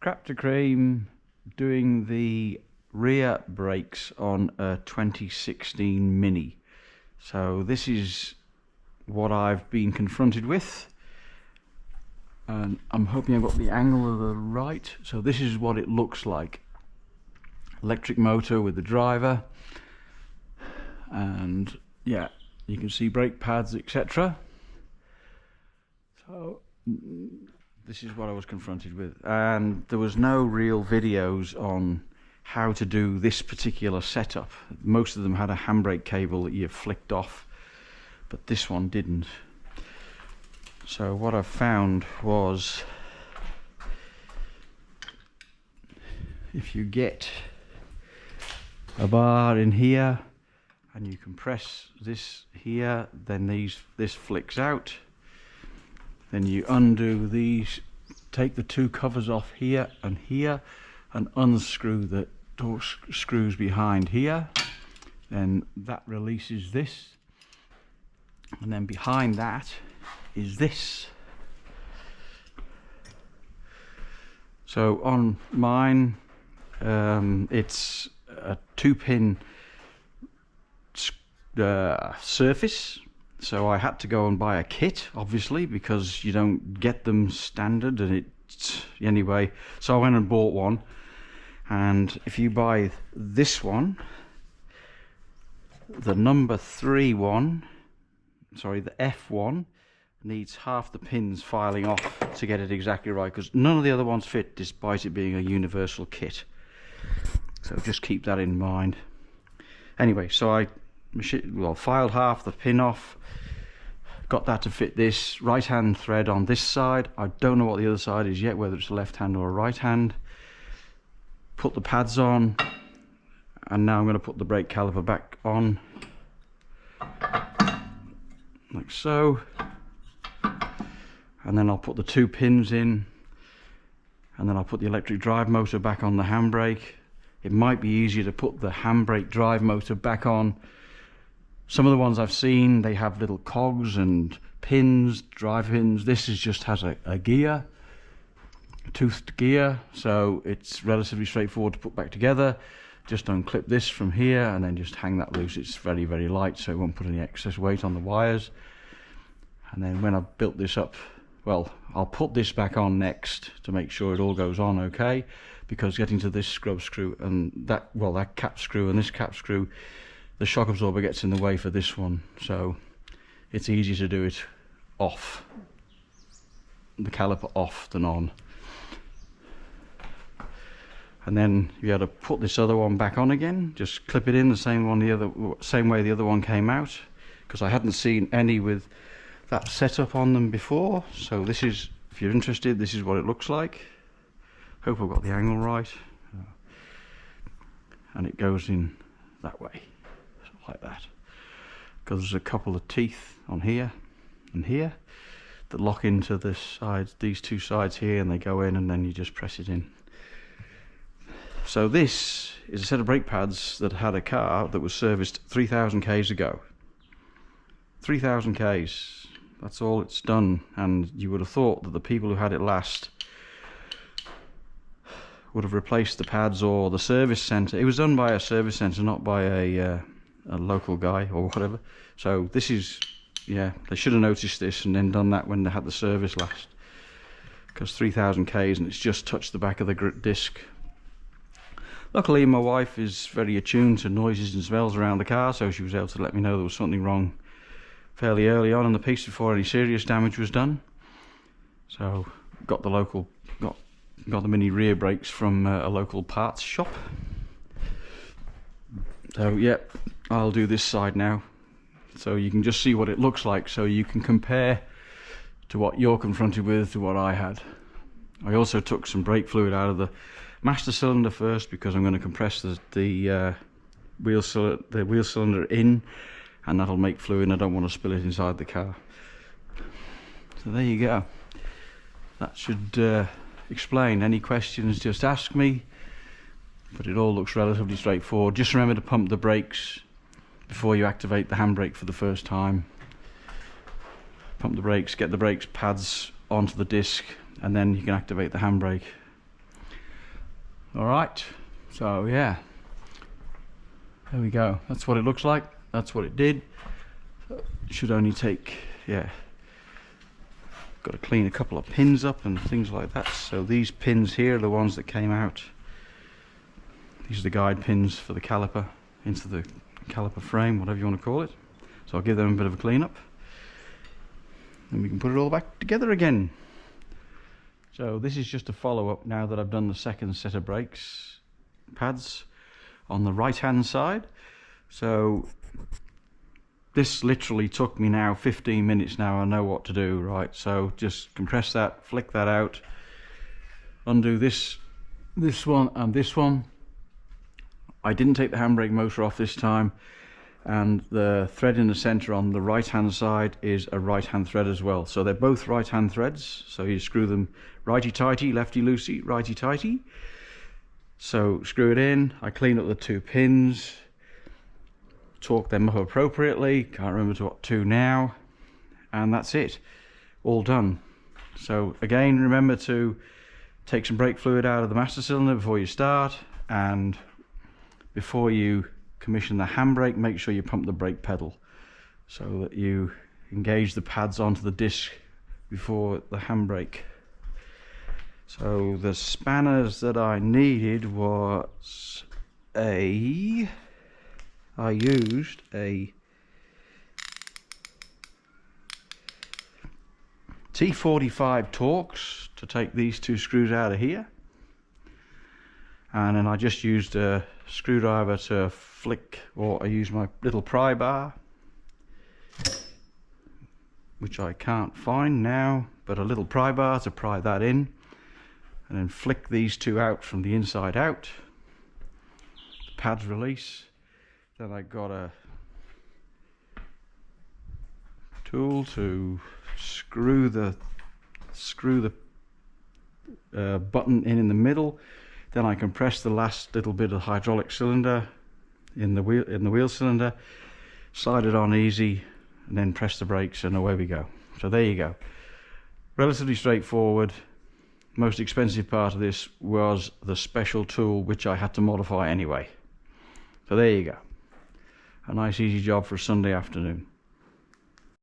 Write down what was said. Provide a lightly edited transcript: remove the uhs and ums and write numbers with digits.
Crap to cream, doing the rear brakes on a 2016 Mini. So this is what I've been confronted with, and I'm hoping I've got the angle of the right. So this is what it looks like. Electric motor with the driver, and yeah, you can see brake pads, etc. So this is what I was confronted with, and there was no real videos on how to do this particular setup. Most of them had a handbrake cable that you flicked off, but this one didn't. So what I found was, if you get a bar in here and you compress this here, then this flicks out. Then you undo these, take the two covers off here, and unscrew the door screws behind here. Then that releases this, and then behind that is this. So on mine, it's a 2-pin surface. So I had to go and buy a kit, obviously, because you don't get them standard, and it's anyway. So I went and bought one, and if you buy this one, the number 3 one, sorry, the F1 needs half the pins filing off to get it exactly right, because none of the other ones fit, despite it being a universal kit. So just keep that in mind. Anyway, so I filed half the pin off, got that to fit this right hand thread on this side. I don't know what the other side is yet, whether it's a left hand or a right hand. Put the pads on, and now I'm going to put the brake caliper back on, like so, and then I'll put the 2 pins in, and then I'll put the electric drive motor back on the handbrake. It might be easier to put the handbrake drive motor back on. Some of the ones I've seen, they have little cogs and pins, drive pins. This just has a gear, a toothed gear, so it's relatively straightforward to put back together. Just unclip this from here and then just hang that loose. It's very, very light, so it won't put any excess weight on the wires. And then when I've built this up, well, I'll put this back on next to make sure it all goes on okay, because getting to this scrub screw and that cap screw and this cap screw, the shock absorber gets in the way for this one, so it's easier to do it off, the caliper off, than on. And then you have to put this other one back on again, just clip it in the same way the other one came out, because I hadn't seen any with that setup on them before. So this is, if you're interested, this is what it looks like. Hope I've got the angle right, and it goes in that way, like that, because there's a couple of teeth on here and here that lock into the sides, these 2 sides here, and they go in, and then you just press it in. So this is a set of brake pads that had a car that was serviced 3,000 k's ago. 3,000 k's, that's all it's done, and you would have thought that the people who had it last would have replaced the pads, or the service centre. It was done by a service centre, not by a local guy or whatever. So this is, yeah, they should have noticed this and then done that when they had the service last, because 3,000 k's and it's just touched the back of the disc. Luckily my wife is very attuned to noises and smells around the car, so she was able to let me know there was something wrong fairly early on in the piece before any serious damage was done. So got the mini rear brakes from a local parts shop. So yeah, I'll do this side now, so you can just see what it looks like, so you can compare to what you're confronted with to what I had. I also took some brake fluid out of the master cylinder first, because I'm going to compress the wheel cylinder in, and that'll make fluid, and I don't want to spill it inside the car. So there you go. That should explain. Any questions, just ask me, but it all looks relatively straightforward. Just remember to pump the brakes before you activate the handbrake for the first time. Pump the brakes, get the brakes pads onto the disc, and then you can activate the handbrake. All right, so yeah, there we go. That's what it looks like. That's what it did. It should only take, yeah, got to clean a couple of pins up and things like that. So these pins here are the ones that came out. These are the guide pins for the caliper into the caliper frame, whatever you want to call it. So I'll give them a bit of a clean up and we can put it all back together again. So this is just a follow-up now that I've done the second set of brakes pads on the right hand side. So this literally took me now 15 minutes. Now I know what to do, right? So just compress that, flick that out, undo this one and this one. I didn't take the handbrake motor off this time, and the thread in the center on the right hand side is a right hand thread as well. So they're both right hand threads, so you screw them righty tighty, lefty loosey, righty tighty. So screw it in. I clean up the two pins, torque them up appropriately, can't remember to what to now, and that's it, all done. So again, remember to take some brake fluid out of the master cylinder before you start, and before you commission the handbrake, make sure you pump the brake pedal so that you engage the pads onto the disc before the handbrake. So the spanners that I needed was I used a T45 Torx to take these two screws out of here, and then I just used a screwdriver to flick, or I used my little pry bar, which I can't find now, but a little pry bar to pry that in, and then flick these two out from the inside out. The pads release. Then I got a tool to screw the button in the middle. Then I compress the last little bit of hydraulic cylinder in the wheel cylinder, slide it on easy, and then press the brakes, and away we go. So there you go. Relatively straightforward. Most expensive part of this was the special tool, which I had to modify anyway. So there you go. A nice easy job for a Sunday afternoon.